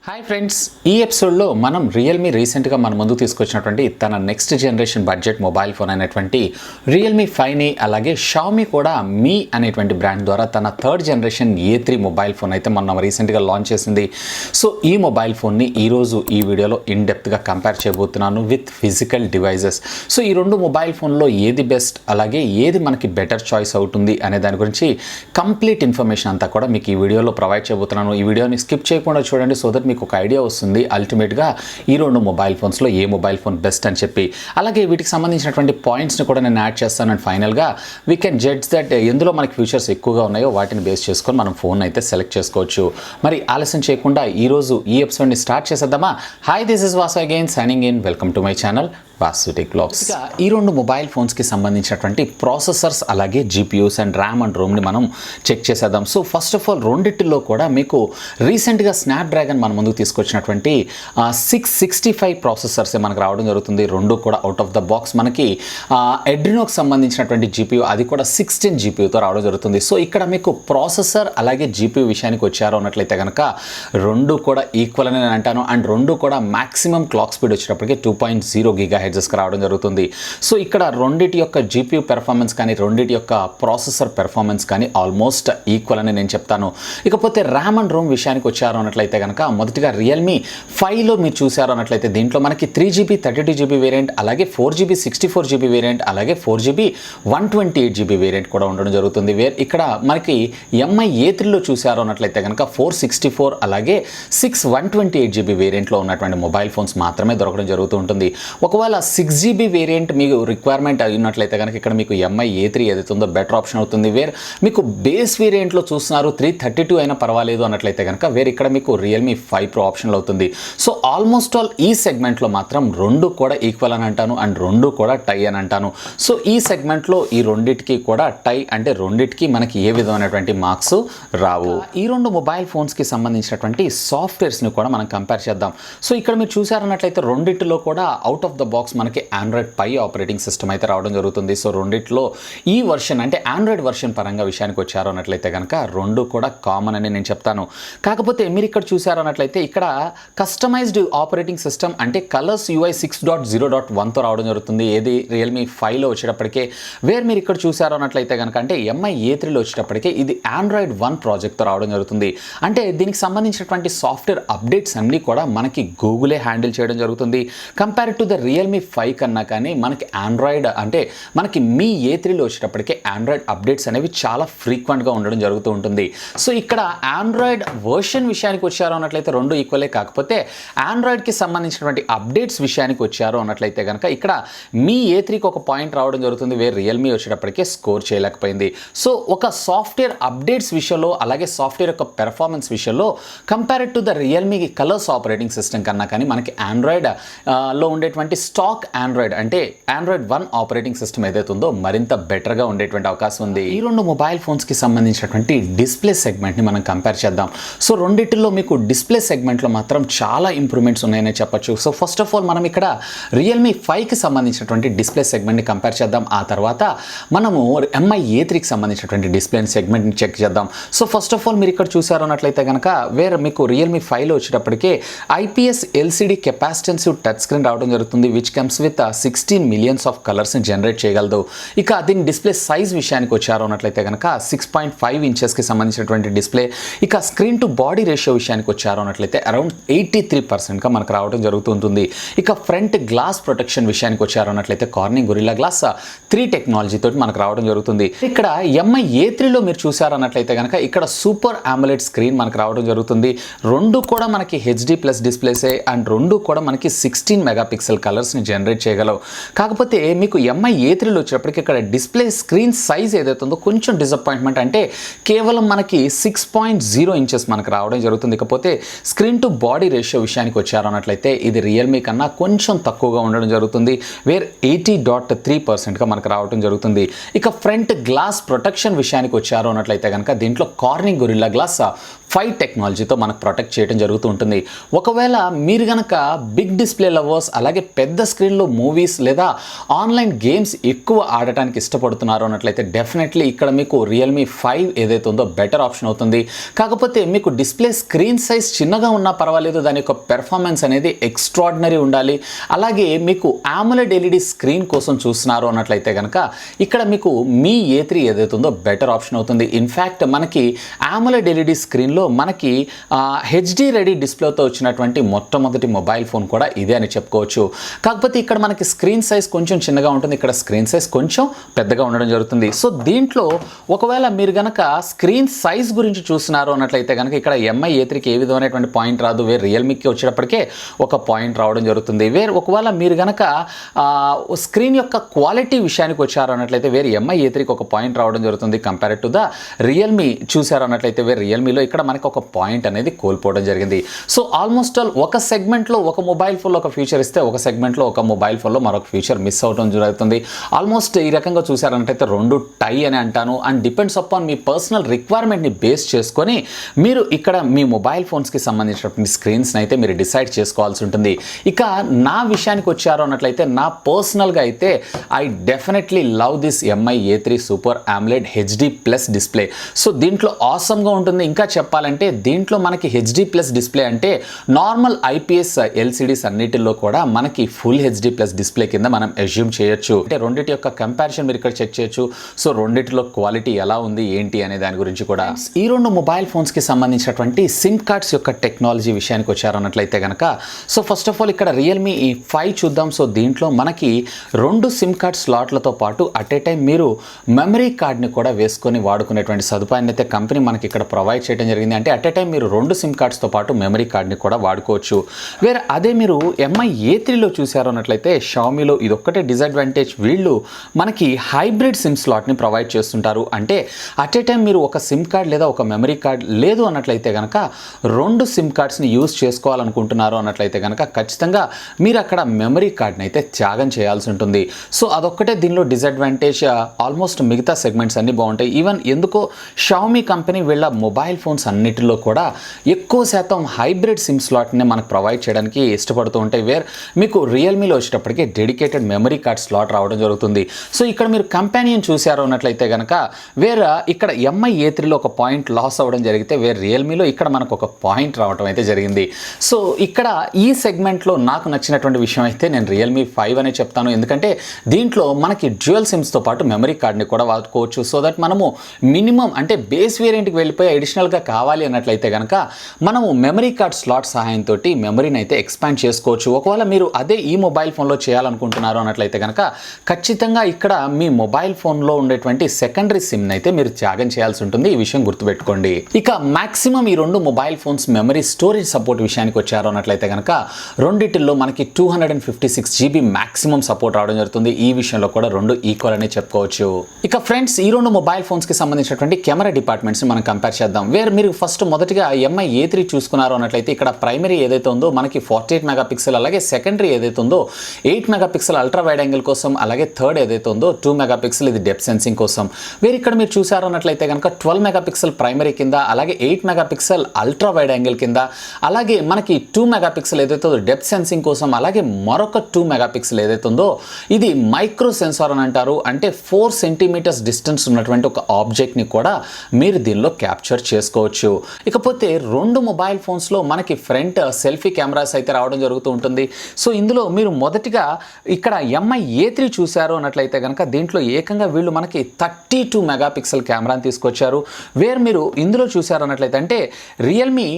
Hi friends, ఈ ఎపిసోడ్లో మనం రియల్మీ రీసెంట్గా మన ముందు తీసుకొచ్చినటువంటి తన next generation budget mobile phone అయినటువంటి రియల్మీ 5ని అలాగే షామీ కూడా మీ అనేటువంటి బ్రాండ్ ద్వారా తన third generation A3 mobile phone అయితే మనం రీసెంట్గా లాంచ్ చేసింది. సో ఈ మొబైల్ ఫోన్ని ఈరోజు ఈ వీడియోలో ఇన్ డెప్త్గా కంపేర్ చేయబోతున్నాను విత్ ఫిజికల్ డివైజెస్. సో ఈ రెండు మొబైల్ ఫోన్లో ఏది బెస్ట్ అలాగే ఏది మనకి బెటర్ చాయిస్ అవుతుంది అనే దాని గురించి కంప్లీట్ ఇన్ఫర్మేషన్ అంతా కూడా మీకు ఈ వీడియోలో ప్రొవైడ్ చేయబోతున్నాను. ఈ వీడియోని స్కిప్ చేయకుండా చూడండి, సో దట్ మీకు ఒక ఐడియా వస్తుంది అల్టిమేట్గా ఈ రెండు మొబైల్ ఫోన్స్లో ఏ మొబైల్ ఫోన్ బెస్ట్ అని చెప్పి. అలాగే వీటికి సంబంధించినటువంటి పాయింట్స్ని కూడా నేను యాడ్ చేస్తాను. అండ్ ఫైనల్గా వీ కెన్ జడ్జ్ దట్ ఎందులో మనకి ఫీచర్స్ ఎక్కువగా ఉన్నాయో వాటిని బేస్ చేసుకొని మనం ఫోన్ అయితే సెలెక్ట్ చేసుకోవచ్చు. మరి ఆలస్యం చేయకుండా ఈరోజు ఈ ఎపిసోడ్ని స్టార్ట్ చేసేద్దామా. Hi, this is Vasu again signing in. Welcome to my channel VaasuTechVlogs. ఈ రెండు మొబైల్ ఫోన్స్కి సంబంధించినటువంటి ప్రాసెసర్స్ అలాగే జీపీయూస్ అండ్ ర్యామ్ అండ్ రోమ్ని మనం చెక్ చేసేద్దాం. సో ఫస్ట్ ఆఫ్ ఆల్ రెండిటిలో కూడా మీకు రీసెంట్గా స్నాప్డ్రాగన్ మన ముందుకు తీసుకొచ్చినటువంటి 665 ప్రాసెసర్సే మనకు రావడం జరుగుతుంది. రెండు కూడా అవుట్ ఆఫ్ ద బాక్స్ మనకి ఎడ్రినోకి సంబంధించినటువంటి జీపీయూ అది కూడా 16 జీపీయూతో రావడం జరుగుతుంది. సో ఇక్కడ మీకు ప్రాసెసర్ అలాగే జీపీయూ విషయానికి వచ్చారో అన్నట్లయితే కనుక రెండు కూడా ఈక్వల్ అని నేను అంటాను. అండ్ రెండు కూడా మ్యాక్సిమం క్లాక్ స్పీడ్ వచ్చేటప్పటికి 2.0 GHz రావడం జరుగుతుంది. సో ఇక్కడ రెండిటి యొక్క జీపీయూ పెర్ఫార్మెన్స్ కానీ రెండిటి యొక్క ప్రాసెసర్ పెర్ఫార్మెన్స్ కానీ ఆల్మోస్ట్ ఈక్వల్ అని నేను చెప్తాను. ఇకపోతే ర్యామ్ అండ్ రోమ్ విషయానికి వచ్చారు అన్నట్లయితే కనుక మొదటిగా రియల్మీ 5లో మీరు చూసారు అన్నట్లయితే దీంట్లో మనకి 3GB 32GB వేరియంట్ అలాగే 4GB 64GB వేరియంట్ అలాగే 4GB 128GB వేరియంట్ కూడా ఉండడం జరుగుతుంది. ఇక్కడ మనకి ఎంఐ A3లో చూసారు అన్నట్లయితే కనుక 464 అలాగే 128GB వేరియంట్లో ఉన్నటువంటి మొబైల్ ఫోన్స్ మాత్రమే దొరకడం జరుగుతూ ఉంటుంది. ఒకవేళ 6GB వేరియంట్ మీకు రిక్వైర్మెంట్ అయినట్లయితే కనుక ఇక్కడ మీకు ఎంఐ A3 ఏదైతే ఉందో బెటర్ ఆప్షన్ అవుతుంది. మీకు బేస్ వేరియంట్లో చూస్తున్నారు 332 అయినా పర్వాలేదు అన్నట్లయితే కనుక ఇక్కడ మీకు రియల్మీ 5 Pro ఆప్షన్లో అవుతుంది. సో ఆల్మోస్ట్ ఆల్ ఈ సెగ్మెంట్లో మాత్రం రెండు కూడా ఈక్వల్ అని అంటాను అండ్ రెండు కూడా టై అని అంటాను. సో ఈ సెగ్మెంట్లో ఈ రెండింటికి కూడా టై అంటే రెండింటికి మనకి ఏ విధమైనటువంటి మార్క్స్ రావు. ఈ రెండు మొబైల్ ఫోన్స్కి సంబంధించినటువంటి సాఫ్ట్వేర్స్ని కూడా మనం కంపేర్ చేద్దాం. సో ఇక్కడ మీరు చూసారన్నట్లయితే రెండింటిలో కూడా అవుట్ ఆఫ్ ద బాక్స్ మనకి ఆండ్రాయిడ్ పై ఆపరేటింగ్ సిస్టమ్ అయితే రావడం జరుగుతుంది. సో రెండిట్లో ఈ వర్షన్ అంటే ఆండ్రాయిడ్ వర్షన్ పరంగా విషయానికి వచ్చారు అన్నట్లయితే కనుక రెండు కూడా కామన్ అని నేను చెప్తాను. కాకపోతే మీరు ఇక్కడ చూసారు అన్నట్లయితే ఇక్కడ కస్టమైజ్డ్ ఆపరేటింగ్ సిస్టమ్ అంటే కలర్స్ UI 6.0.1తో రావడం జరుగుతుంది. ఏది రియల్మీ 5లో వచ్చేటప్పటికే మీరు ఇక్కడ చూసారు అన్నట్లయితే కనుక అంటే ఎంఐ A3లో వచ్చేటప్పటికే ఇది ఆండ్రాయిడ్ 1 ప్రాజెక్ట్తో రావడం జరుగుతుంది. అంటే దీనికి సంబంధించినటువంటి సాఫ్ట్వేర్ అప్డేట్స్ అన్నీ కూడా మనకి గూగులే హ్యాండిల్ చేయడం జరుగుతుంది. కంపేర్ టు ద రియల్మీ 5 కన్నా కానీ మనకి ఆండ్రాయిడ్ అంటే మనకి మీ A3లో వచ్చేటప్పటికే ఆండ్రాయిడ్ అప్డేట్స్ అనేవి చాలా ఫ్రీక్వెంట్గా ఉండడం జరుగుతూ ఉంటుంది. సో ఇక్కడ ఆండ్రాయిడ్ వర్షన్ విషయానికి వచ్చారు అన్నట్లయితే రెండు ఈక్వలే. కాకపోతే ఆండ్రాయిడ్కి సంబంధించినటువంటి అప్డేట్స్ విషయానికి వచ్చారు అన్నట్లయితే కనుక ఇక్కడ మీ A3కి ఒక పాయింట్ రావడం జరుగుతుంది, రియల్మీ వచ్చేటప్పటికే స్కోర్ చేయలేకపోయింది. సో ఒక సాఫ్ట్వేర్ అప్డేట్స్ విషయంలో అలాగే సాఫ్ట్వేర్ యొక్క పెర్ఫార్మెన్స్ విషయంలో compare to the Realme colours operating system కన్నా కానీ మనకి ఆండ్రాయిడ్ లో ఉండేటువంటి స్టాక్ ఆండ్రాయిడ్ అంటే ఆండ్రాయిడ్ 1 ఆపరేటింగ్ సిస్టమ్ ఏదైతే ఉందో మరింత బెటర్గా ఉండేటువంటి అవకాశం ఉంది. ఈ రెండు మొబైల్ ఫోన్స్కి సంబంధించినటువంటి డిస్ప్లే సెగ్మెంట్ని మనం కంపేర్ చేద్దాం. సో రెండిటిలో మీకు డిస్ప్లే సెగ్మెంట్లో మాత్రం చాలా ఇంప్రూవ్మెంట్స్ ఉన్నాయని చెప్పొచ్చు. సో ఫస్ట్ ఆఫ్ ఆల్ మనం ఇక్కడ రియల్మీ 5కి సంబంధించినటువంటి డిస్ప్లే సెగ్మెంట్ని కంపేర్ చేద్దాం. ఆ తర్వాత మనము ఎంఐ A3కి సంబంధించినటువంటి డిస్ప్లే సెగ్మెంట్ని చెక్ చేద్దాం. సో ఫస్ట్ ఆఫ్ ఆల్ మీరు ఇక్కడ చూసారు అన్నట్లయితే కనుక మీకు రియల్మీ 5లో వచ్చేటప్పటికే IPS LCD capacitive touch screen రావడం జరుగుతుంది, which comes with 16 millions of కలర్స్ని జనరేట్ చేయగలదు. ఇక దీని డిస్ప్లే సైజ్ విషయానికి వచ్చారు అన్నట్లయితే కనుక 6.5 ఇంచెస్కి సంబంధించినటువంటి డిస్ప్లే. ఇక స్క్రీన్ టు బాడీ రేషియో విషయానికి వచ్చారు అన్నట్లయితే అరౌండ్ 83%గా మనకు రావడం జరుగుతుంటుంది. ఇక ఫ్రంట్ గ్లాస్ ప్రొటెక్షన్ విషయానికి వచ్చారు అన్నట్లయితే కార్నింగ్ గొరిల్లా గ్లాస్ 3 టెక్నాలజీ తోటి మనకు రావడం జరుగుతుంది. ఇక్కడ ఎంఐ A3లో మీరు చూసారు అన్నట్లయితే కనుక ఇక్కడ సూపర్ AMOLED స్క్రీన్ మనకు రావడం జరుగుతుంది. రెండు కూడా మనకి HD+ డిస్ప్లేసే అండ్ రెండు కూడా మనకి 16 మెగాపిక్సెల్ కలర్స్ని జనరేట్ చేయగలవు. కాకపోతే మీకు ఎంఐ A3లో వచ్చేటప్పటికి ఇక్కడ డిస్ప్లే స్క్రీన్ సైజ్ ఏదైతే ఉందో కొంచెం డిసప్పాయింట్మెంట్, అంటే కేవలం మనకి 6.0 ఇంచెస్ మనకు రావడం జరుగుతుంది. ఇకపోతే స్క్రీన్ టు బాడీ రేషియో విషయానికి వచ్చారు అన్నట్లయితే ఇది రియల్మీ కన్నా కొంచెం తక్కువగా ఉండడం జరుగుతుంది, 80.3%గా మనకు రావడం జరుగుతుంది. ఇక ఫ్రంట్ గ్లాస్ ప్రొటెక్షన్ విషయానికి వచ్చారు అన్నట్లయితే కనుక దీంట్లో కార్నింగ్ గొరిల్లా గ్లాస్ 5 టెక్నాలజీతో మనకు ప్రొటెక్ట్ చేయడం జరుగుతూ ఉంటుంది. ఒకవేళ మీరు గనక బిగ్ డిస్ప్లే లవర్స్ అలాగే పెద్ద స్క్రీన్లో మూవీస్ లేదా ఆన్లైన్ గేమ్స్ ఎక్కువ ఆడటానికి ఇష్టపడుతున్నారు అన్నట్లయితే డెఫినెట్లీ ఇక్కడ మీకు రియల్మీ 5 ఏదైతే ఉందో బెటర్ ఆప్షన్ అవుతుంది. కాకపోతే మీకు డిస్ప్లే స్క్రీన్ సైజ్ చిన్నగా ఉన్నా పర్వాలేదు, దాని యొక్క పెర్ఫార్మెన్స్ అనేది ఎక్స్ట్రాడినరీ ఉండాలి. అలాగే మీకు AMOLED ఎల్ఈడి స్క్రీన్ కోసం చూస్తున్నారు అన్నట్లయితే కనుక ఇక్కడ మీకు మీ A3 ఏదైతే ఉందో బెటర్ ఆప్షన్ అవుతుంది. ఇన్ఫ్యాక్ట్ మనకి AMOLED ఎల్ఈడి స్క్రీన్లో మనకి హెచ్డి రెడీ డిస్ప్లేతో వచ్చినటువంటి మొట్టమొదటి మొబైల్ ఫోన్ కూడా ఇదే అని చెప్పుకోవచ్చు. కాకపోతే ఇక్కడ మనకి స్క్రీన్ సైజ్ కొంచెం చిన్నగా ఉంటుంది, ఇక్కడ స్క్రీన్ సైజ్ కొంచెం పెద్దగా ఉండడం జరుగుతుంది. సో దీంట్లో ఒకవేళ మీరు గనక స్క్రీన్ సైజ్ గురించి చూస్తున్నారు అన్నట్లయితే కనుక ఇక్కడ MI A3కి ఏ విధమైనటువంటి పాయింట్ రాదు, వేరే రియల్మీకి వచ్చేటప్పటికే ఒక పాయింట్ రావడం జరుగుతుంది. వేరే ఒకవేళ మీరు గనక స్క్రీన్ యొక్క క్వాలిటీ విషయానికి వచ్చారు అన్నట్లయితే వేరే MI A3కి ఒక పాయింట్ రావడం జరుగుతుంది కంపేర్ టు ద రియల్మీ చూసారు అన్నట్లయితే వేరే రియల్మీలో ఇక్కడ మనకి ఒక పాయింట్ అనేది కోల్పోవడం జరిగింది. సో ఆల్మోస్ట్ ఆల్ ఒక సెగ్మెంట్లో ఒక మొబైల్ ఫోన్లో ఒక ఫీచర్ ఇస్తే ఒక సెగ్మెంట్లో ఒక మొబైల్ ఫోన్లో మరొక ఫీచర్ మిస్ అవడం జరుగుతుంది. ఆల్మోస్ట్ ఈ రకంగా చూసారన్నట్లయితే రెండు టై అని అంటాను. అండ్ డిపెండ్స్ అపాన్ మీ పర్సనల్ రిక్వైర్మెంట్ని బేస్ చేసుకొని మీరు ఇక్కడ మీ మొబైల్ ఫోన్స్కి సంబంధించినటువంటి స్క్రీన్స్ని అయితే మీరు డిసైడ్ చేసుకోవాల్సి ఉంటుంది. ఇక నా విషయానికి వచ్చారు అన్నట్లయితే నా పర్సనల్గా అయితే I definitely love this MI A3 super AMOLED HD plus display. So దీంట్లో ఆసమ్గా ఉంటుంది. ఇంకా చెప్పాలంటే దీంట్లో మనకి HD ప్లస్ డిస్ప్లే అంటే నార్మల్ IPS LCDs అన్నిటిలో కూడా మనకి ఫుల్ HD ప్లస్ డిస్ప్లే కింద మనం అజ్యూమ్ చేయొచ్చు. అంటే రెండింటి యొక్క కంపారిజన్ మీరు ఇక్కడ చెక్ చేయొచ్చు. సో రెండింటిలో క్వాలిటీ ఎలా ఉంది ఏంటి అనే దాని గురించి కూడా. ఈ రెండు మొబైల్ ఫోన్స్కి సంబంధించినటువంటి సిమ్ కార్డ్స్ యొక్క టెక్నాలజీ విషయానికి వచ్చారన్నట్లయితే కనుక సో ఫస్ట్ ఆఫ్ ఆల్ ఇక్కడ రియల్మీ 5 చూద్దాం. సో దీంట్లో మనకి 2 సిమ్ కార్డ్ స్లాట్లతో పాటు అట్ ఏ టైం మీరు మెమరీ కార్డ్ని కూడా వేసుకొని వాడుకునేటువంటి సదుపాయాన్ని అయితే కంపెనీ మనకి ఇక్కడ ప్రొవైడ్ చేయడం జరిగింది. అంటే అట్ ఏ టైం మీరు 2 సిమ్ కార్డ్స్తో పాటు మెమరీ కార్డ్ని కూడా వాడుకోవచ్చు. వేరే అదే మీరు MI A3లో చూసారు అన్నట్లయితే షామీలో ఇదొక్కటే డిసడ్వాంటేజ్, వీళ్ళు మనకి హైబ్రిడ్ సిమ్ స్లాట్ని ప్రొవైడ్ చేస్తుంటారు. అంటే అట్ ఏ టైం మీరు ఒక సిమ్ కార్డ్ లేదా ఒక మెమరీ కార్డ్ లేదు అన్నట్లయితే కనుక 2 సిమ్ కార్డ్స్ని యూజ్ చేసుకోవాలనుకుంటున్నారు అన్నట్లయితే కనుక ఖచ్చితంగా మీరు అక్కడ మెమరీ కార్డ్ని అయితే త్యాగం చేయాల్సి ఉంటుంది. సో అదొక్కటే దీనిలో డిసడ్వాంటేజ్. ఆల్మోస్ట్ మిగతా సెగ్మెంట్స్ అన్నీ బాగుంటాయి. ఈవెన్ ఎందుకో షామీ కంపెనీ వీళ్ళ మొబైల్ ఫోన్స్ అన్నిటిలో కూడా ఎక్కువ శాతం హైబ్రిడ్ సిమ్ స్లాట్ని మనకు ప్రొవైడ్ చేయడానికి ఇష్టపడుతూ ఉంటాయి. వేర్ మీకు రియల్మీలో వచ్చేటప్పటికి డెడికేటెడ్ మెమరీ కార్డ్ స్లాట్ రావడం జరుగుతుంది. సో ఇక్కడ మీరు కంపానియన్ చూసారు అన్నట్లయితే కనుక వేరే ఇక్కడ MI A3లో ఒక పాయింట్ లాస్ అవ్వడం జరిగితే వేరే రియల్మీలో ఇక్కడ మనకు ఒక పాయింట్ రావడం అయితే జరిగింది. సో ఇక్కడ ఈ సెగ్మెంట్లో నాకు నచ్చినటువంటి విషయం అయితే నేను రియల్మీ 5 అనే చెప్తాను. ఎందుకంటే దీంట్లో మనకి డ్యూయల్ సిమ్స్తో పాటు మెమరీ కార్డ్ని కూడా వాడుకోవచ్చు. సో దట్ మనము మినిమం అంటే బేస్ వేరియంట్కి వెళ్ళిపోయి అడిషనల్గా కావాలి అన్నట్లయితే కనుక మనము మెమరీ కార్డ్ స్లాట్ సహాయంతో మెమరీని అయితే ఎక్స్పాండ్ చేసుకోవచ్చు. ఒకవేళ మీరు అదే ఈ మొబైల్ ఫోన్లో చేయాలనుకుంటున్నారు అన్నట్లయితే కనుక ఖచ్చితంగా ఇక్కడ మీ మొబైల్ ఫోన్లో ఉండేటువంటి సెకండరీ సిమ్ని అయితే మీరు త్యాగం చేయాల్సి ఉంటుంది. ఈ విషయం గుర్తుపెట్టుకోండి. ఇక మాక్సిమం ఈ 2 mobile phones memory storage support విషయానికి వచ్చారు అన్నట్లయితే కనుక రెండిటిల్లో మనకి 256 GB మాక్సిమం సపోర్ట్ రావడం జరుగుతుంది. ఈ విషయంలో కూడా 2 ఈక్వల్ అనే చెప్పుకోవచ్చు. ఇక ఫ్రెండ్స్ ఈ 2 మొబైల్ ఫోన్స్కి సంబంధించినటువంటి కెమెరా డిపార్ట్మెంట్స్ని మనం కంపేర్ చేద్దాం. వేర్ మీరు ఫస్ట్ మొదటిగా MI A3 చూసుకున్నారు అన్నట్లయితే ఇక్కడ ప్రైమరీ ఏదైతే ఉందో మనకి 48 మెగాపిక్సెల్, అలాగే సెకండరీ ఏదైతే ఉందో 8 మెగాపిక్సెల్ అల్ట్రా వైడ్ యాంగిల్ కోసం, అలాగే థర్డ్ ఏదైతే ఉందో 2 మెగాపిక్సెల్ ఇది డెప్త్ సెన్సింగ్ కోసం. వేరే ఇక్కడ మీరు చూసారు అన్నట్లయితే కనుక 12 మెగాపిక్సెల్ ప్రైమరీ కింద, అలాగే 8 మెగాపిక్సెల్ అల్ట్రా వైడ్ యాంగిల్ కింద, అలాగే మనకి 2 మెగాపిక్సెల్ ఏదైతే ఉందో డెప్త్ సెన్సింగ్ కోసం, అలాగే మరొక 2 మెగాపిక్సెల్ ఏదైతే ఉందో ఇది మైక్రో సెన్సార్ అని అంటారు. అంటే 4 సెంటీమీటర్స్ డిస్టెన్స్ ఉన్నటువంటి ఒక ఆబ్జెక్ట్ని కూడా మీరు దీనిలో క్యాప్చర్ చేసుకోవచ్చు. ఇకపోతే 2 మొబైల్ ఫోన్స్లో మనకి ఫ్రంట్ సెల్ఫీ కెమెరాస్ అయితే రావడం జరుగుతూ ఉంటుంది. సో ఇందులో మీరు మొదటిగా ఇక్కడ MI A3 చూశారు అన్నట్లయితే కనుక దీంట్లో ఏకంగా వీళ్ళు మనకి 32 మెగాపిక్సెల్ కెమెరాని తీసుకొచ్చారు. వేర్ మీరు ఇందులో చూశారు అన్నట్లయితే అంటే రియల్మీ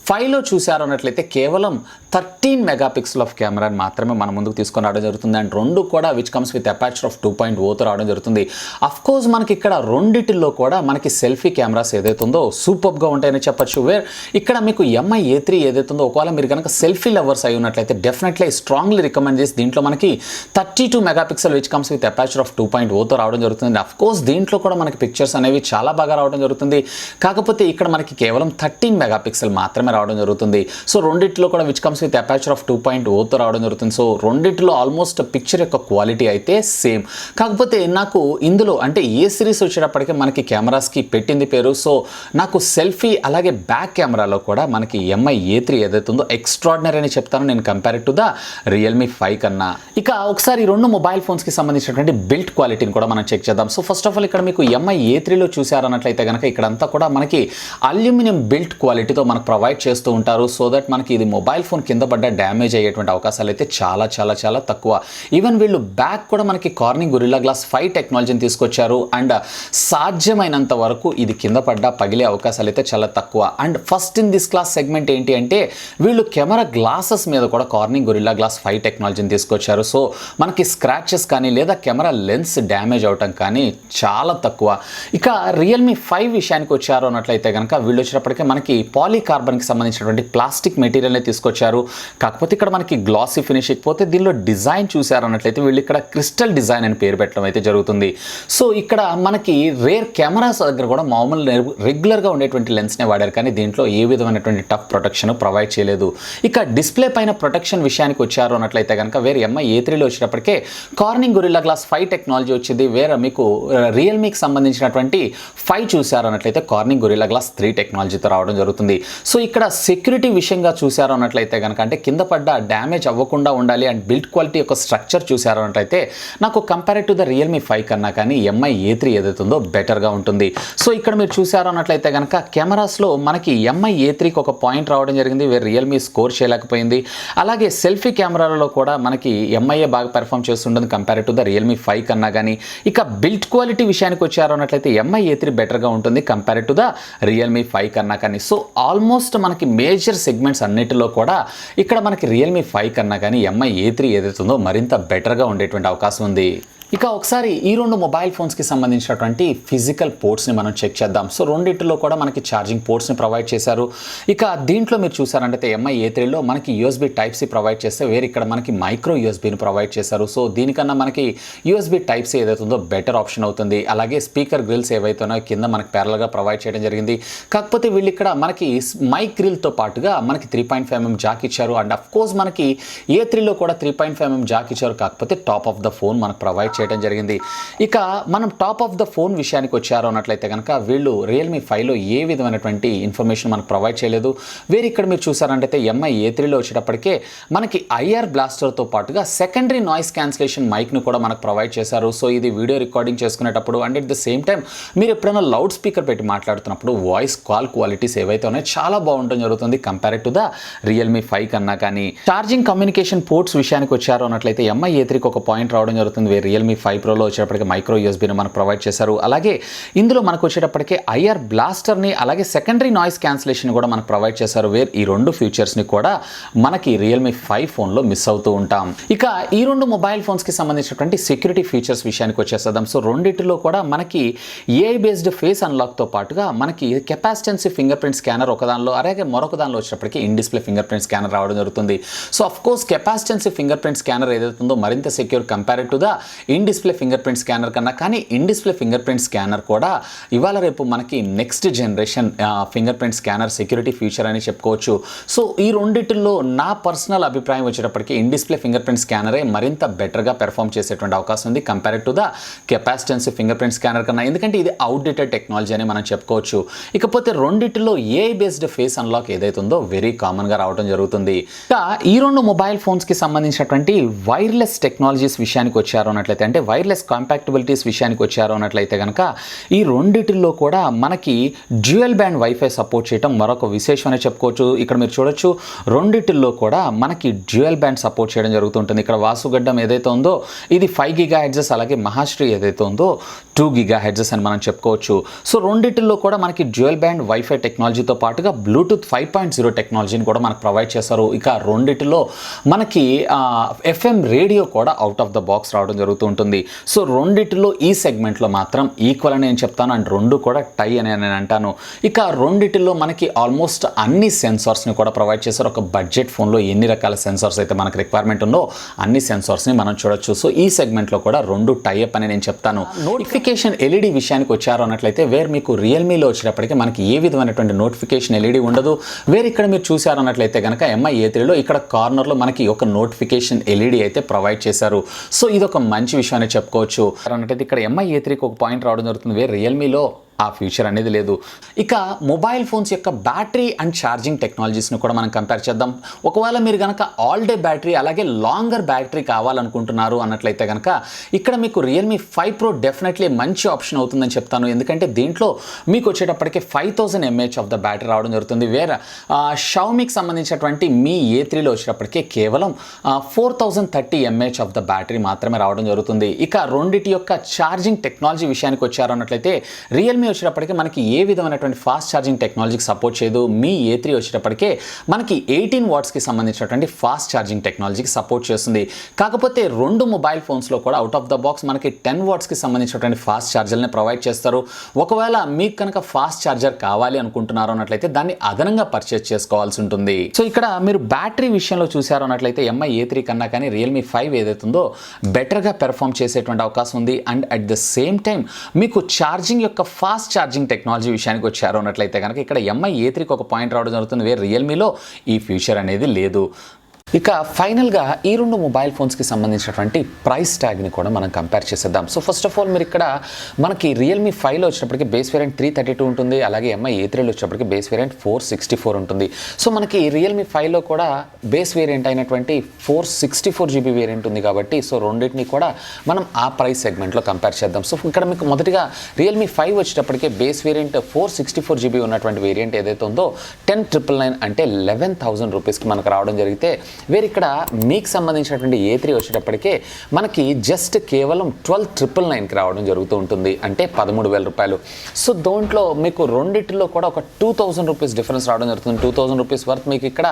5లో చూసారు అన్నట్లయితే కేవలం 13 మెగాపిక్సెల్ ఆఫ్ కెమెరాని మాత్రమే మన ముందుకు తీసుకొని రావడం జరుగుతుంది. అండ్ 2 కూడా which comes with aperture of 2.0తో రావడం జరుగుతుంది. అఫ్ కోర్స్ మనకి ఇక్కడ రెండిటిల్లో కూడా మనకి సెల్ఫీ కెమెరాస్ ఏదైతే ఉందో సూపర్గా ఉంటాయని చెప్పొచ్చు. వేర్ ఇక్కడ మీకు MI A3 ఏదైతే ఉందో ఒకవేళ మీరు కనుక సెల్ఫీ లవర్స్ అయి ఉన్నట్లయితే డెఫినెట్లీ స్ట్రాంగ్లీ రికమెండ్ చేసి దీంట్లో మనకి 32 megapixel which comes with aperture of 2.0తో రావడం జరుగుతుంది. అఫ్ కోర్స్ దీంట్లో కూడా మనకి పిక్చర్స్ అనేవి చాలా బాగా రావడం జరుగుతుంది. కాకపోతే ఇక్కడ మనకి కేవలం 13 మెగాపిక్సెల్ మాత్రమే మాత్రమే రావడం జరుగుతుంది. సో రెండిట్లో కూడా which comes with aperture of 2.0తో రావడం జరుగుతుంది. సో రెండిట్లో ఆల్మోస్ట్ పిక్చర్ యొక్క క్వాలిటీ అయితే సేమ్. కాకపోతే నాకు ఇందులో అంటే ఏ సిరీస్ వచ్చేటప్పటికే మనకి కెమెరాస్కి పెట్టింది పేరు. సో నాకు సెల్ఫీ అలాగే బ్యాక్ కెమెరాలో కూడా మనకి ఎంఐ A3 ఏదైతే ఉందో ఎక్స్ట్రాడినరీ అని చెప్తాను నేను కంపేర్ టు ద రియల్మీ 5 కన్నా. ఇక ఒకసారి ఈ రెండు మొబైల్ ఫోన్స్కి సంబంధించినటువంటి బిల్డ్ క్వాలిటీని కూడా మనం చెక్ చేద్దాం. సో ఫస్ట్ ఆఫ్ ఆల్ ఇక్కడ మీకు ఎంఐ A3లో చూసారన్నట్లయితే కనుక ఇక్కడంతా కూడా మనకి అల్యూమినియం బిల్ట్ క్వాలిటీతో మనకు ప్రొవైడ్ చేస్తూ ఉంటారు. సో దట్ మనకి ఇది మొబైల్ ఫోన్ కింద పడ్డ డ్యామేజ్ అయ్యేటువంటి అవకాశాలు అయితే చాలా చాలా చాలా తక్కువ. ఈవెన్ వీళ్ళు బ్యాక్ కూడా మనకి కార్నింగ్ గొరిల్లా గ్లాస్ 5 టెక్నాలజీని తీసుకొచ్చారు. అండ్ సాధ్యమైనంత వరకు ఇది కింద పడ్డ పగిలే అవకాశాలు అయితే చాలా తక్కువ. And first in this class segment ఏంటి అంటే వీళ్ళు కెమెరా గ్లాసెస్ మీద కూడా కార్నింగ్ గొరిల్లా గ్లాస్ 5 టెక్నాలజీని తీసుకొచ్చారు. సో మనకి స్క్రాచెస్ కానీ లేదా కెమెరా లెన్స్ డ్యామేజ్ అవటం కానీ చాలా తక్కువ. ఇక రియల్మీ 5 విషయానికి వచ్చారు అన్నట్లయితే కనుక వీళ్ళు వచ్చేటప్పటికే మనకి పాలీకార్బన్కి సంబంధించినటువంటి ప్లాస్టిక్ మెటీరియల్ని తీసుకొచ్చారు. కాకపోతే ఇక్కడ మనకి గ్లాసీ ఫినిష్ ఇకపోతే దీనిలో డిజైన్ చూసారు అన్నట్లయితే వీళ్ళు ఇక్కడ క్రిస్టల్ డిజైన్ అని పేరు పెట్టడం అయితే జరుగుతుంది. సో ఇక్కడ మనకి రేర్ కెమెరాస్ దగ్గర కూడా మామూలు రెగ్యులర్గా ఉండేటువంటి లెన్స్నే వాడారు కానీ దీంట్లో ఏ విధమైనటువంటి టఫ్ ప్రొటెక్షన్ ప్రొవైడ్ చేయలేదు. ఇక డిస్ప్లే పైన ప్రొటెక్షన్ విషయానికి వచ్చారు అన్నట్లయితే కనుక వేరే ఎంఐ A3లో వచ్చేటప్పటికే కార్నింగ్ గొరిల్లా గ్లాస్ 5 టెక్నాలజీ వచ్చింది. వేరే మీకు రియల్మీకి సంబంధించినటువంటి 5 చూసారు అన్నట్లయితే కార్నింగ్ గొరిల్లా గ్లాస్ 3 టెక్నాలజీతో రావడం జరుగుతుంది. సో ఇక్కడ సెక్యూరిటీ విషయంగా చూసారు అన్నట్లయితే కనుక అంటే కింద పడ్డ డ్యామేజ్ అవ్వకుండా ఉండాలి అండ్ బిల్డ్ క్వాలిటీ యొక్క స్ట్రక్చర్ చూసారు అన్నట్లయితే నాకు కంపేర్ టు ద రియల్మీ 5 కన్నా కానీ ఎంఐ A3 ఏదైతే ఉందో బెటర్గా ఉంటుంది. సో ఇక్కడ మీరు చూసారు అన్నట్లయితే కనుక కెమెరాస్లో మనకి ఎంఐ A3కి ఒక పాయింట్ రావడం జరిగింది వేరే రియల్మీ స్కోర్ చేయలేకపోయింది. అలాగే సెల్ఫీ కెమెరాలలో కూడా మనకి ఎంఐఏ బాగా పెర్ఫామ్ చేస్తుంటుంది కంపేర్ టు ద రియల్మీ 5 కన్నా కానీ. ఇక బిల్డ్ క్వాలిటీ విషయానికి వచ్చారు అన్నట్లయితే ఎంఐ A3 బెటర్గా ఉంటుంది కంపేర్ టు ద రియల్మీ 5 కన్నా కానీ. సో ఆల్మోస్ట్ మనకి మేజర్ సెగ్మెంట్స్ అన్నిటిలో కూడా ఇక్కడ మనకి రియల్మీ 5 కన్నా కానీ ఎంఐ A3 ఏదైతే ఉందో మరింత బెటర్గా ఉండేటువంటి అవకాశం ఉంది. ఇక ఒకసారి ఈ రెండు మొబైల్ ఫోన్స్కి సంబంధించినటువంటి ఫిజికల్ పోర్ట్స్ని మనం చెక్ చేద్దాం. సో రెండిట్లో కూడా మనకి ఛార్జింగ్ పోర్ట్స్ని ప్రొవైడ్ చేశారు. ఇక దీంట్లో మీరు చూసారంటే ఎంఐ A3లో మనకి USB Type-C ప్రొవైడ్ చేస్తే వేరే ఇక్కడ మనకి మైక్రో USBని ప్రొవైడ్ చేశారు. సో దీనికన్నా మనకి USB Type-C ఏదైతే ఉందో బెటర్ ఆప్షన్ అవుతుంది. అలాగే స్పీకర్ గ్రిల్స్ ఏవైతే ఉన్నాయో కింద మనకి ప్యారల్గా ప్రొవైడ్ చేయడం జరిగింది. కాకపోతే వీళ్ళు ఇక్కడ మనకి మైక్ గ్రిల్తో పాటుగా మనకి 3.5mm జాక్ ఇచ్చారు. అండ్ అఫ్ కోర్స్ మనకి A3లో కూడా 3.5mm జాక్ ఇచ్చారు. కాకపోతే టాప్ ఆఫ్ ద ఫోన్ మనకు ప్రొవైడ్ చేయడం జరిగింది. ఇక మనం టాప్ ఆఫ్ ద ఫోన్ విషయానికి వచ్చారు అన్నట్లయితే కనుక వీళ్ళు రియల్మీ 5లో ఏ విధమైనటువంటి ఇన్ఫర్మేషన్ మనకు ప్రొవైడ్ చేయలేదు. వేరే ఇక్కడ మీరు చూసారంటే ఎంఐ A3లో వచ్చేటప్పటికే మనకి IR బ్లాస్టర్తో పాటుగా సెకండరీ నాయిస్ క్యాన్సిలేషన్ మైక్ను కూడా మనకు ప్రొవైడ్ చేశారు. సో ఇది వీడియో రికార్డింగ్ చేసుకునేటప్పుడు and at the same time మీరు ఎప్పుడైనా లౌడ్ స్పీకర్ పెట్టి మాట్లాడుతున్నప్పుడు వాయిస్ కాల్ క్వాలిటీస్ ఏవైతే ఉన్నాయో చాలా బాగుంటుంది జరుగుతుంది కంపేర్ టు ద రియల్మీ 5 కన్నా కానీ. ఛార్జింగ్ కమ్యూనికేషన్ పోర్ట్స్ విషయానికి వచ్చారు అన్నట్లయితే ఎంఐ A3కి ఒక పాయింట్ రావడం జరుగుతుంది. రియల్మీ 5 ప్రోలో వచ్చేటప్పటికి మైక్రో USBని మనకు ప్రొవైడ్ చేశారు. అలాగే ఇందులో మనకు వచ్చేటప్పటికే IR బ్లాస్టర్ని అలాగే సెకండరీ నాయిస్ క్యాన్సిలేషన్ కూడా మనకు ప్రొవైడ్ చేశారు. వేర్ ఈ రెండు ఫీచర్స్ని కూడా మనకి రియల్మీ 5 ఫోన్లో మిస్ అవుతూ ఉంటాం. ఇక ఈ రెండు మొబైల్ ఫోన్స్కి సంబంధించినటువంటి సెక్యూరిటీ ఫీచర్స్ విషయానికి వచ్చేసేద్దాం. సో రెండిటిలో కూడా మనకి AI బేస్డ్ ఫేస్ అన్లాక్తో పాటుగా మనకి కెపాసిటెన్సీ ఫింగర్ ప్రింట్ స్కానర్ ఒకదానిలో అలాగే మరొక దానిలో వచ్చేటప్పటికి in display finger print scanner రావడం జరుగుతుంది. So of course capacitance finger print scanner ఏదైతే ఉందో మరింత secure compare to the in display finger print scanner కన్నా. కానీ in display finger print scanner కూడా ఇవాళ రేపు మనకి next generation finger print scanner security feature అని చెప్పుకోవచ్చు. సో ఈ రెండిటిల్లో నా పర్సనల్ అభిప్రాయం వచ్చేటప్పటికి ఇన్ డిస్ప్లే ఫింగర్ ప్రింట్ స్కానరే మరింత బెటర్గా పెర్ఫామ్ చేసేటువంటి అవకాశం ఉంది compare to the capacitance finger print scanner కన్నా. ఎందుకంటే ఇది అవుట్డేటెడ్ టెక్నాలజీ అని మనం చెప్పుకోవచ్చు. ఇకపోతే రెండిటిలో AI బేస్డ్ ఫేస్ అన్లాక్ ఏదైతే ఉందో వెరీ కామన్గా రావడం జరుగుతుంది. ఇంకా ఈ రెండు మొబైల్ ఫోన్స్కి సంబంధించినటువంటి వైర్లెస్ టెక్నాలజీస్ విషయానికి వచ్చారు అన్నట్లయితే అంటే వైర్లెస్ కాంపాక్టబిలిటీస్ విషయానికి వచ్చారు అన్నట్లయితే కనుక ఈ రెండిటిల్లో కూడా మనకి డ్యూయల్ బ్యాండ్ వైఫై సపోర్ట్ చేయడం మరొక విశేషం అని చెప్పుకోవచ్చు. ఇక్కడ మీరు చూడొచ్చు రెండిటిల్లో కూడా మనకి డ్యూయల్ బ్యాండ్ సపోర్ట్ చేయడం జరుగుతుంటుంది. ఇక్కడ వాసుగడ్డం ఏదైతే ఉందో ఇది 5 GHz అలాగే మహాశ్రీ ఏదైతే ఉందో 2 GHz అని మనం చెప్పుకోవచ్చు. సో రెండిటిల్లో కూడా మనకి డ్యూయల్ బ్యాండ్ వైఫై టెక్నాలజీతో పాటుగా బ్లూటూత్ 5.0 టెక్నాలజీని కూడా మనకు ప్రొవైడ్ చేస్తారు. ఇక రెండిటిలో మనకి FM రేడియో కూడా అవుట్ ఆఫ్ ద బాక్స్ రావడం జరుగుతూ ఉంటుంది. సో రెండిటిలో ఈ సెగ్మెంట్లో మాత్రం ఈక్వల్ అని నేను చెప్తాను అండ్ రెండు కూడా టై అని నేను అంటాను. ఇక రెండిటిలో మనకి ఆల్మోస్ట్ అన్ని సెన్సార్స్ని కూడా ప్రొవైడ్ చేశారు. ఒక బడ్జెట్ ఫోన్లో ఎన్ని రకాల సెన్సార్స్ అయితే మనకు రిక్వైర్మెంట్ ఉందో అన్ని సెన్సార్స్ని మనం చూడొచ్చు. సో ఈ సెగ్మెంట్లో కూడా రెండు టైఅప్ అని నేను చెప్తాను. నోటిఫికేషన్ నోటిఫికేషన్ ఎల్ఈడి విషయానికి వచ్చారు అన్నట్లయితే వేర్ మీకు రియల్మీలో వచ్చేటప్పటికి మనకి ఏ విధమైనటువంటి నోటిఫికేషన్ ఎల్ఈడి ఉండదు. వేరే ఇక్కడ మీరు చూసారు అన్నట్లయితే కనుక ఎంఐ A3లో ఇక్కడ కార్నర్లో మనకి ఒక నోటిఫికేషన్ ఎల్ఈడి అయితే ప్రొవైడ్ చేశారు. సో ఇది ఒక మంచి విషయం అని చెప్పుకోవచ్చు. అన్నట్లయితే ఇక్కడ ఎంఐ A3కి ఒక పాయింట్ రావడం జరుగుతుంది, వేరే రియల్మీలో ఆ ఫ్యూచర్ అనేది లేదు. ఇక మొబైల్ ఫోన్స్ యొక్క బ్యాటరీ అండ్ ఛార్జింగ్ టెక్నాలజీస్ని కూడా మనం కంపేర్ చేద్దాం. ఒకవేళ మీరు కనుక ఆల్ డే బ్యాటరీ అలాగే లాంగర్ బ్యాటరీ కావాలనుకుంటున్నారు అన్నట్లయితే కనుక ఇక్కడ మీకు రియల్మీ 5 Pro డెఫినెట్లీ మంచి ఆప్షన్ అవుతుందని చెప్తాను. ఎందుకంటే దీంట్లో మీకు వచ్చేటప్పటికి 5000 mAh ఆఫ్ ద బ్యాటరీ రావడం జరుగుతుంది. వేరే షావమీకి సంబంధించినటువంటి మీ A3లో వచ్చేటప్పటికి కేవలం 4030 mAh ఆఫ్ ద బ్యాటరీ మాత్రమే రావడం జరుగుతుంది. ఇక రెండిటి యొక్క ఛార్జింగ్ టెక్నాలజీ విషయానికి వచ్చారు అన్నట్లయితే రియల్మీ వచ్చేటప్పటికి మనకి ఏ విధమైనటువంటి ఫాస్ట్ ఛార్జింగ్ టెక్నాలజీకి సపోర్ట్ చేయదు. మీ A3 వచ్చేటప్పటికే మనకి 18 వాట్స్కి సంబంధించినటువంటి ఫాస్ట్ ఛార్జింగ్ టెక్నాలజీకి సపోర్ట్ చేస్తుంది. కాకపోతే రెండు మొబైల్ ఫోన్స్లో కూడా అవుట్ ఆఫ్ ద బాక్స్ మనకి 10 వాట్స్కి సంబంధించినటువంటి ఫాస్ట్ ఛార్జర్ని ప్రొవైడ్ చేస్తారు. ఒకవేళ మీకు కనుక ఫాస్ట్ ఛార్జర్ కావాలి అనుకుంటున్నారు అన్నట్లయితే దాన్ని అదనంగా పర్చేస్ చేసుకోవాల్సి ఉంటుంది. సో ఇక్కడ మీరు బ్యాటరీ విషయంలో చూసారు అన్నట్లయితే ఎంఐ A3 కన్నా కానీ రియల్మీ 5 ఏదైతుందో బెటర్గా పెర్ఫామ్ చేసేటువంటి అవకాశం ఉంది. And at the same time మీకు ఛార్జింగ్ యొక్క ఫాస్ట్ ఛార్జింగ్ టెక్నాలజీ విషయానికి వచ్చారు అన్నట్లయితే కనుక ఇక్కడ ఎంఐ A3కి ఒక పాయింట్ రావడం జరుగుతుంది, వేరే రియల్మీలో ఈ ఫ్యూచర్ అనేది లేదు. ఇక ఫైనల్గా ఈ రెండు మొబైల్ ఫోన్స్కి సంబంధించినటువంటి ప్రైస్ ట్యాగ్ని కూడా మనం కంపేర్ చేసేద్దాం. సో ఫస్ట్ ఆఫ్ ఆల్ మీరు ఇక్కడ మనకి రియల్మీ 5లో వచ్చేటప్పటికి బేస్ వేరియంట్ 332 ఉంటుంది, అలాగే ఎంఐ A3లో వచ్చేటప్పటికి బేస్ వేరియంట్ 464 ఉంటుంది. సో మనకి రియల్మీ 5లో కూడా బేస్ వేరియంట్ అయినటువంటి 464GB వేరియంట్ ఉంది కాబట్టి సో రెండింటిని కూడా మనం ఆ ప్రైస్ సెగ్మెంట్లో కంపేర్ చేద్దాం. సో ఇక్కడ మీకు మొదటిగా రియల్మీ 5 వచ్చేటప్పటికి బేస్ వేరియంట్ 464GB ఉన్నటువంటి వేరియంట్ ఏదైతే ఉందో 10,999 అంటే 11,000 రూపీస్కి మనకు రావడం జరిగితే వేరే ఇక్కడ మీకు సంబంధించినటువంటి A3 వచ్చేటప్పటికే మనకి జస్ట్ కేవలం 12,999కి రావడం జరుగుతూ ఉంటుంది, అంటే 13,000 రూపాయలు. సో దాంట్లో మీకు రెండిటిలో కూడా ఒక 2,000 రూపీస్ డిఫరెన్స్ రావడం జరుగుతుంది. 2,000 రూపీస్ వర్త్ మీకు ఇక్కడ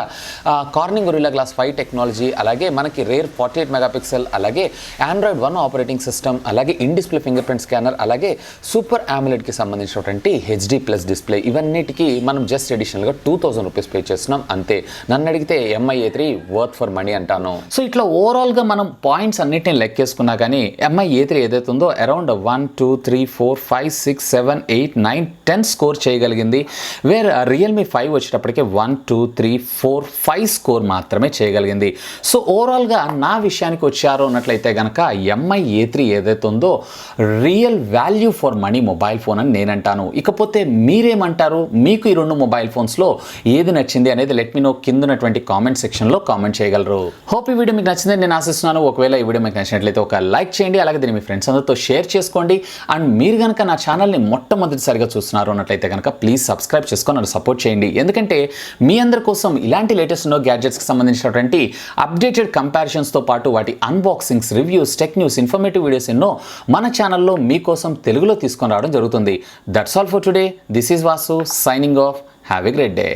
కార్నింగ్ గొరిల్లా గ్లాస్ 5 టెక్నాలజీ, అలాగే మనకి రేర్ 48 మెగాపిక్సెల్, అలాగే Android 1 ఆపరేటింగ్ సిస్టమ్, అలాగే in display finger print scanner, అలాగే సూపర్ AMOLEDకి సంబంధించినటువంటి HD+ డిస్ప్లే, ఇవన్నిటికీ మనం జస్ట్ అడిషనల్గా 2,000 రూపీస్ పే చేస్తున్నాం అంతే. నన్ను అడిగితే MI A3 worth for money అంటాను. సో ఇట్లా ఓవరాల్గా మనం పాయింట్స్ అన్నిటిని లెక్కేసుకున్నా కానీ ఎంఐ A3 ఏదైతే ఉందో అరౌండ్ 1 2 3 4 5 6 7 8 9 10 స్కోర్ చేయగలిగింది. వేరే రియల్మీ 5 వచ్చేటప్పటికే 1 2 3 4 5 స్కోర్ మాత్రమే చేయగలిగింది. సో ఓవరాల్గా నా విషయానికి వచ్చారు అన్నట్లయితే కనుక ఎంఐ A3 ఏదైతే ఉందో real value for money mobile phone అని నేనంటాను. ఇకపోతే మీరేమంటారు? మీకు ఈ రెండు మొబైల్ ఫోన్స్లో ఏది నచ్చింది అనేది లెట్ మీ నో కింద ఉన్నటువంటి కామెంట్ సెక్షన్లో కామెంట్ చేయగలరు. హోప్ ఈ వీడియో మీకు నచ్చిందని నేను ఆశిస్తున్నాను. ఒకవేళ ఈ వీడియో మీకు నచ్చినట్లయితే ఒక లైక్ చేయండి, అలాగే దీన్ని మీ ఫ్రెండ్స్ అందరితో షేర్ చేసుకోండి. అండ్ మీరు కనుక నా ఛానల్ని మొట్టమొదటిసారిగా చూస్తున్నారు అన్నట్లయితే కనుక ప్లీజ్ సబ్స్క్రైబ్ చేసుకొని నన్ను సపోర్ట్ చేయండి. ఎందుకంటే మీ అందరి కోసం ఇలాంటి లేటెస్ట్ గ్యాడ్జెట్స్కి సంబంధించినటువంటి అప్డేటెడ్ కంపారిజన్స్తో పాటు వాటి unboxings, reviews, tech news, informative videos ఎన్నో మన ఛానల్లో మీకోసం తెలుగులో తీసుకొని రావడం జరుగుతుంది. That's all for today. This is Vasu signing off. Have a great day.